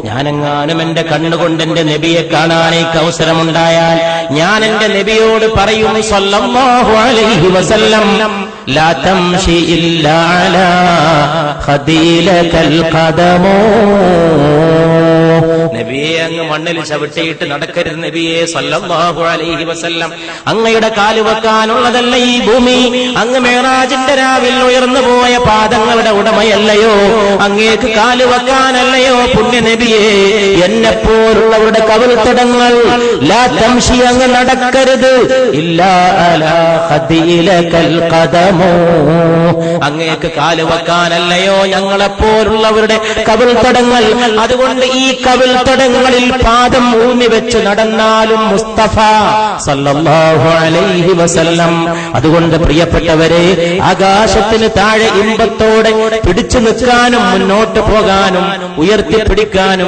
ഞാനെങ്ങാനും എന്റെ കണ്ണുകൊണ്ട് എന്റെ നബിയെ കാണാൻ എനിക്ക് അവസരമുണ്ടായാൽ ഞാൻ എന്റെ നബിയോട് പറയും സല്ലല്ലാഹു അലൈഹി വസല്ലം ലാ തംശി ഇല്ലാ അലാ ഖദീലകൽ ഖദമോ, നബിയെ അങ്ങ് മണ്ണിൽ ചവിട്ടിയിട്ട് നടക്കരുത് നബിയെ സല്ലല്ലാഹു അലൈഹി വസല്ലം. അങ്ങയുടെ കാല് വെക്കാനുള്ളതല്ല ഈ ഭൂമി. അങ്ങ് മേറാജിന്റെ രാവിൽ ഉയർന്നു പോയ പാദങ്ങളുടെ ഉടമയല്ലയോ? അങ്ങേക്ക് കാല് വെക്കാനല്ലയോ പുണ്യ നബിയെ? എന്നെപ്പോലുള്ളവരുടെ കവിൾത്തടങ്ങൾ ലാ തംശി അങ്ങ് നടക്കരുത് ഇല്ലാ അലാ ഖദീലകൽ ഖദമോ, അങ്ങേക്ക് കാല് വെക്കാനല്ലയോ ഞങ്ങളെപ്പോലുള്ളവരുടെ കവിൾത്തടങ്ങൾ? അതുകൊണ്ട് ഈ കവിൾത്തടങ്ങളിൽ പാദം ഊന്നി വെച്ച് നടന്നാലും മുസ്തഫ സല്ലല്ലാഹു അലൈഹി വസല്ലം. അതുകൊണ്ട് പ്രിയപ്പെട്ടവരെ, ആകാശത്തിന് താഴെ ഇമ്പത്തോടെ പിടിച്ചു നിൽക്കാനും മുന്നോട്ട് പോകാനും ഉയർത്തിപ്പിടിക്കാനും